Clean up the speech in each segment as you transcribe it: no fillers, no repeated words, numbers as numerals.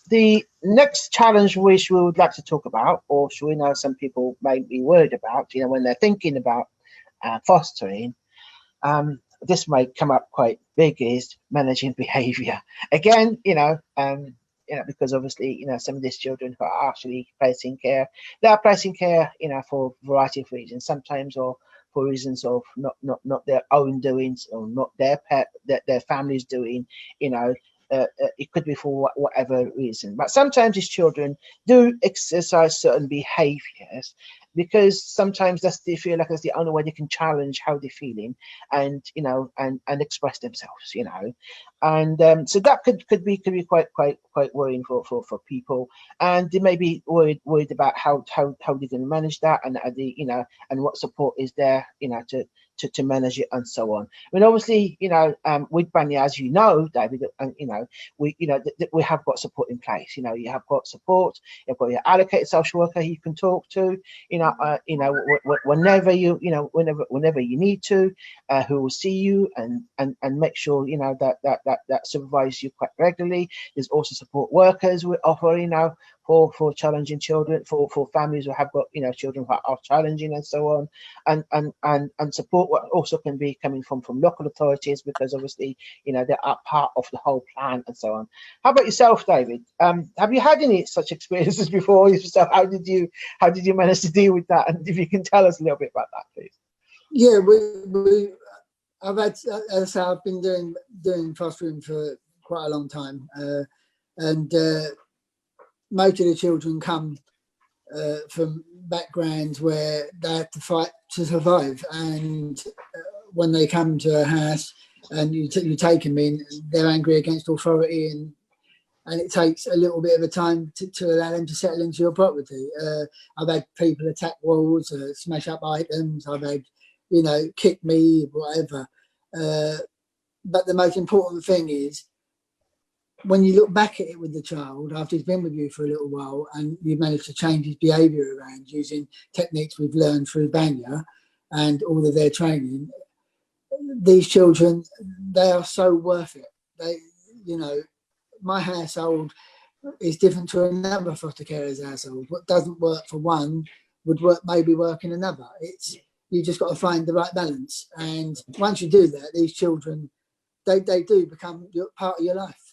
the next challenge which we would like to talk about, or should we know some people may be worried about, when they're thinking about fostering, this might come up quite big, is managing behavior. Again, because obviously, some of these children who are actually placing care, they are placing care, for a variety of reasons, sometimes or for reasons of not their own doings, or not their pet, their family's doing, it could be for whatever reason. But sometimes these children do exercise certain behaviors because sometimes they feel like that's the only way they can challenge how they're feeling, and and express themselves, and so that could be quite worrying for people, and they may be worried about how they're going to manage that, and and what support is there, to manage it, and so on. I mean, obviously, with Banya, as you know, David, and we have got support in place. You have got support. You've got your allocated social worker you can talk to. Whenever whenever you need to, who will see you and make sure that supervise you quite regularly. There's also support workers we offer, for challenging children, for families who have got children who are challenging, and so on, and support also can be coming from local authorities, because obviously they are part of the whole plan, and so on. How about yourself, David? Have you had any such experiences before yourself? How did you manage to deal with that? And if you can tell us a little bit about that, please. Yeah, I've had, as I say, I've been doing fostering for quite a long time, and most of the children come from backgrounds where they have to fight to survive, and when they come to a house and you take them in, they're angry against authority, and it takes a little bit of a time to allow them to settle into your property. I've had people attack walls, smash up items. I've had, kick me, whatever. But the most important thing is, when you look back at it with the child after he's been with you for a little while, and you've managed to change his behaviour around using techniques we've learned through Banya and all of their training, these children, they are so worth it. They, my household is different to another foster carer's household. What doesn't work for one would maybe work in another. You just got to find the right balance, and once you do that, these children, they do become part of your life.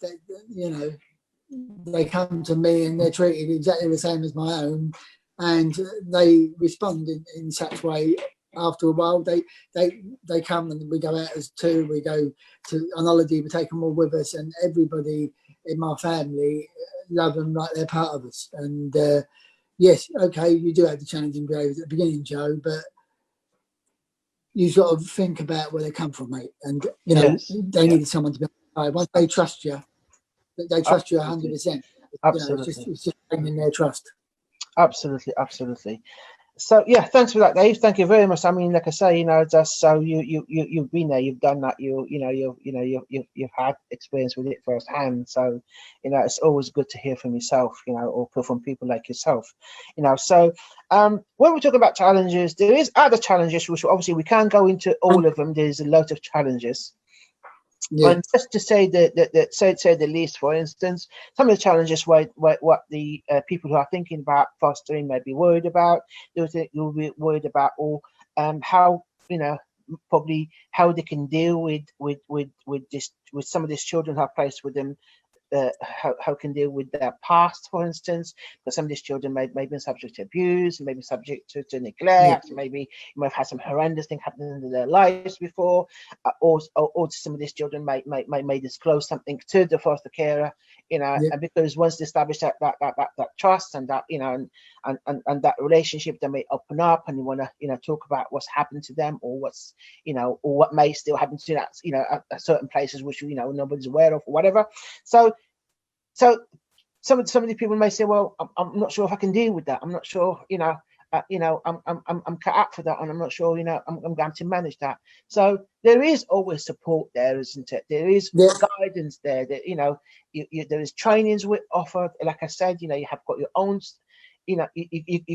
They come to me and they're treated exactly the same as my own, and they respond in such way. After a while, they come and we go out as two. We go on holiday. We take them all with us, and everybody in my family love them like they're part of us. And yes, okay, you do have the challenging behaviours at the beginning, Joe, but you've got to think about where they come from, mate. And they needed someone to be on. Once they trust you, they trust you 100%. Absolutely. It's just gaining their trust. Absolutely. So yeah, thanks for that, Dave. Thank you very much. I mean, like I say, just so you've been there, you've done that, you've had experience with it firsthand. So, it's always good to hear from yourself, or from people like yourself, So, when we're talking about challenges, there is other challenges which obviously we can't go into all of them. There's a lot of challenges. Yeah. And just to say say the least, for instance, some of the challenges what the people who are thinking about fostering may be worried about. You'll be worried about, or how probably how they can deal with some of these children who are placed with them. How can deal with their past, for instance, because some of these children may have been subject to abuse, maybe subject to neglect, maybe you might have had some horrendous thing happening in their lives before, or some of these children may disclose something to the foster carer, and because once they establish that trust and that and that relationship, they may open up and you want to talk about what's happened to them, or what's or what may still happen to that at certain places which nobody's aware of, or whatever. So some of the people may say, well, I'm not sure if I can deal with that. I'm not sure, I'm cut out for that, and I'm not sure, I'm going to manage that. So there is always support there, isn't it? There is guidance there. That there is trainings we offer. Like I said, you have got your own. You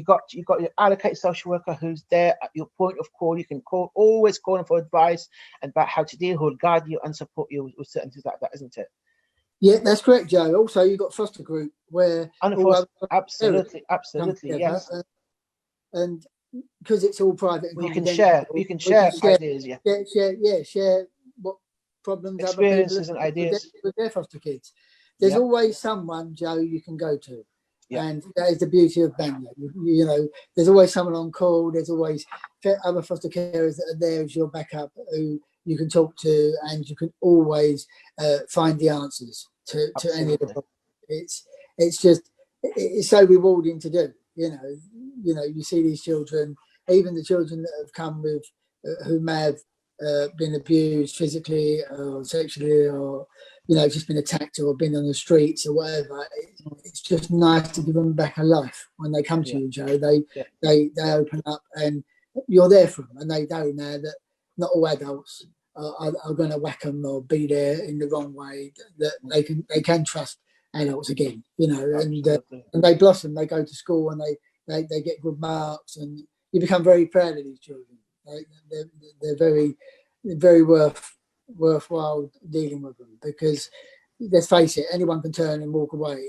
got your allocated social worker who's there at your point of call. You can always call them for advice about how to deal, who'll guide you and support you with certain things like that, isn't it? Yeah, that's correct, Joe. Also, you've got foster group where absolutely, together, yes. And because it's all private and Well, confidential, you can share ideas, share what problems other people experiences and ideas with their foster kids. There's always someone, Joe, you can go to. And that is the beauty of Banya. You know, there's always someone on call. There's always other foster carers that are there as your backup who you can talk to, and you can always find the answers to any of the problems. It's so rewarding to do. You know, you see these children, even the children that have come with who may have been abused physically or sexually, or just been attacked or been on the streets or whatever. It's just nice to give them back a life when they come to you, Joe. They open up and you're there for them, and they know now that not all adults are going to whack them or be there in the wrong way. That they can trust adults again, and they blossom. They go to school and they get good marks, and you become very proud of these children. They're very worthwhile dealing with them, because let's face it, anyone can turn and walk away,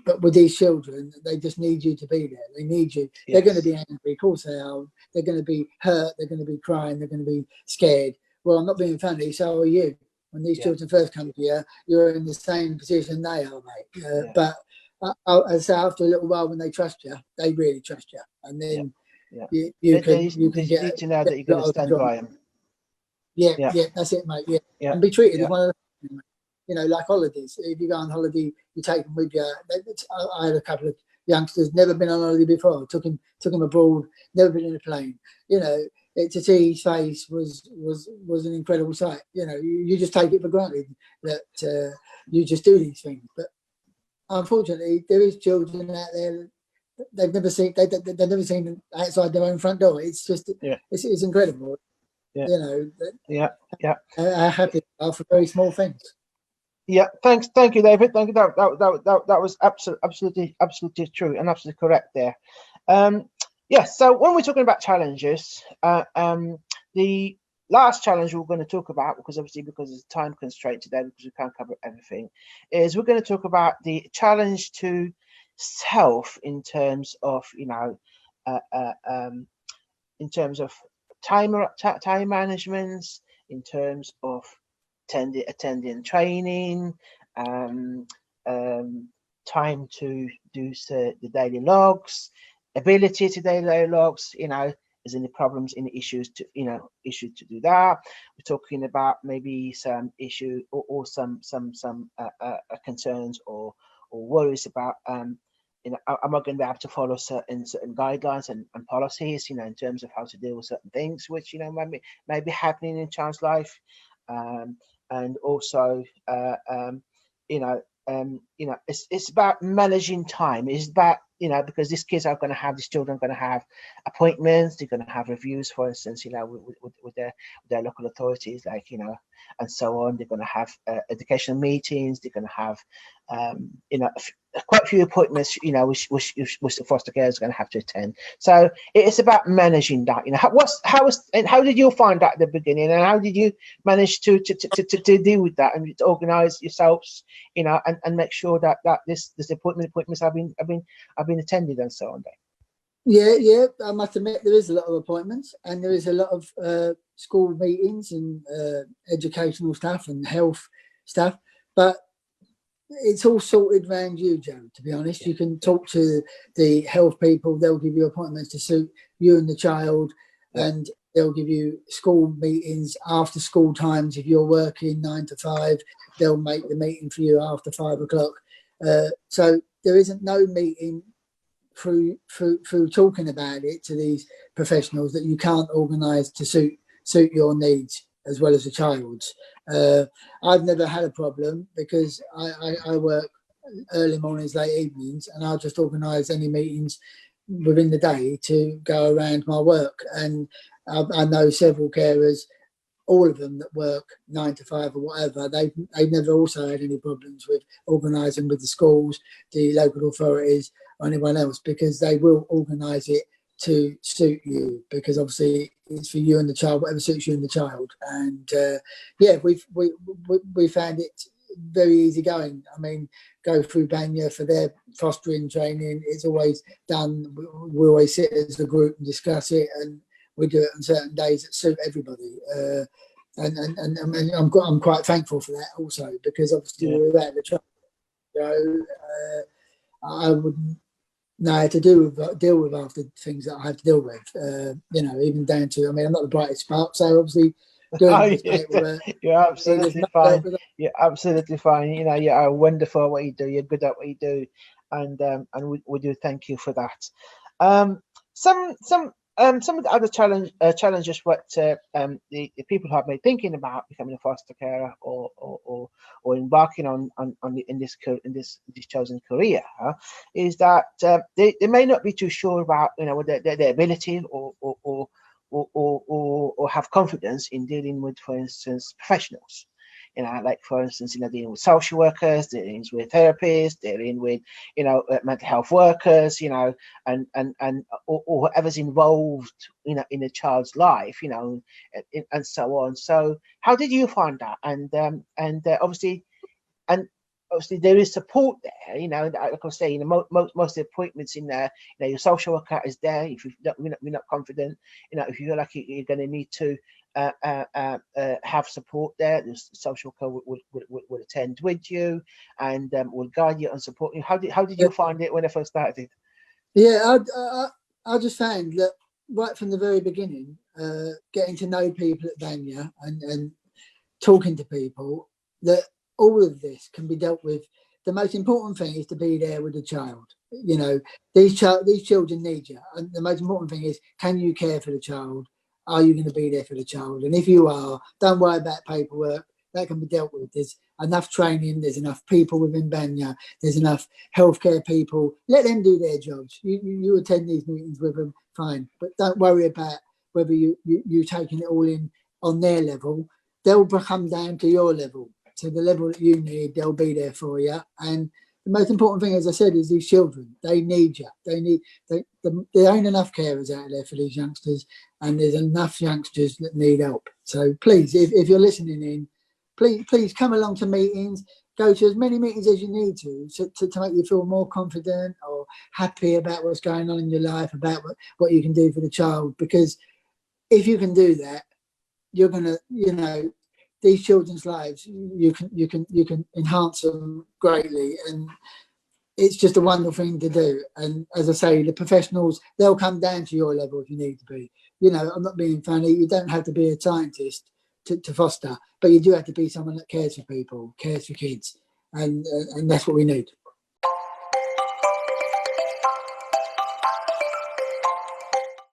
but with these children, they just need you to be there. They need you. Yes. They're going to be angry, of course they are. They're going to be hurt. They're going to be crying. They're going to be scared. Well, I'm not being funny. So are you. When these children first come to you, you're in the same position they are, mate. But I say, after a little while, when they trust you, they really trust you, and then. You can need to know that you're going to stand by them. Yeah, that's it, mate. Yeah. And be treated as one of them. Like holidays. If you go on holiday, you take them with you. I had a couple of youngsters, never been on holiday before. Took him abroad, never been in a plane. To see his face was an incredible sight. You just take it for granted that you just do these things. But unfortunately, there is children out there. They've never seen outside their own front door. It's just it's incredible. How happy they are for very small things. Thank you, David. Thank you. That was absolutely true and absolutely correct there. So when we're talking about challenges, the last challenge we're going to talk about, because there's a time constraint today, because we can't cover everything, is we're going to talk about the challenge to self in terms of in terms of time management, in terms of attending training, time to do the daily logs, ability to daily logs. Is any problems, any issues to do that. We're talking about maybe some issue or some concerns or worries about am I going to be able to follow certain guidelines and policies, in terms of how to deal with certain things which may be happening in child's life, and also it's about managing time. It's about because these children are going to have appointments, they're going to have reviews, for instance, with their local authorities, and so on. They're going to have educational meetings. They're going to have quite a few appointments, which the foster care is going to have to attend. So it's about managing that. How did you find that at the beginning, and how did you manage to deal with that and to organise yourselves, and make sure that this appointments have been attended and so on? Yeah. I must admit there is a lot of appointments, and there is a lot of school meetings and educational stuff and health stuff, but it's all sorted around you, Joe, to be honest. You can talk to the health people. They'll give you appointments to suit you and the child, and they'll give you school meetings after school times. If you're working 9 to 5, they'll make the meeting for you after 5 o'clock. So there isn't no meeting through talking about it to these professionals that you can't organise to suit your needs as well as the child's. I've never had a problem, because I work early mornings, late evenings, and I'll just organise any meetings within the day to go around my work. And I know several carers, all of them that work 9 to 5 or whatever, they've never also had any problems with organising with the schools, the local authorities, or anyone else, because they will organise it to suit you, because obviously it's for you and the child, whatever suits you and the child. And we found it very easy going. I mean, go through Banya for their fostering training. It's always done. We always sit as a group and discuss it, and we do it on certain days that suit everybody. And I'm quite thankful for that also, because obviously without the child, I wouldn't know how to deal with after things that I have to deal with. Even down to, I mean, I'm not the brightest spark, so obviously doing this paperwork. You're absolutely fine. You're absolutely fine. You know, you are wonderful at what you do. You're good at what you do, and we do thank you for that. Some of the other challenges what the people have been thinking about becoming a foster carer or embarking on in this chosen career is that they may not be too sure about their ability or have confidence in dealing with, for instance, professionals. Like for instance, dealing with social workers, dealing with therapists, dealing with, mental health workers, and whatever's involved, in a child's life, and so on. So, how did you find that? And obviously there is support there. Like I say, most of the appointments in there, your social worker is there. If you're not confident, if you feel like you're going to need to have support there, the social worker will attend with you and will guide you and support you. How did you find it when I first started? Yeah, I just found that right from the very beginning, getting to know people at Banya and talking to people, that all of this can be dealt with. The most important thing is to be there with the child. These children need you, and the most important thing is, can you care for the child? Are you going to be there for the child? And if you are, don't worry about paperwork. That can be dealt with. There's enough training. There's enough people within Banya. There's enough healthcare people. Let them do their jobs. You attend these meetings with them, fine. But don't worry about whether you're taking it all in on their level. They'll come down to your level. To the level that you need, they'll be there for you. And the most important thing, as I said, is these children. They need you. There ain't enough carers out there for these youngsters, and there's enough youngsters that need help. So please, if you're listening in, please come along to meetings. Go to as many meetings as you need to make you feel more confident or happy about what's going on in your life, about what you can do for the child. Because if you can do that, you're gonna, these children's lives, you can enhance them greatly, and it's just a wonderful thing to do. And as I say, the professionals, they'll come down to your level if you need to be. I'm not being funny. You don't have to be a scientist to foster, but you do have to be someone that cares for people, cares for kids, and that's what we need.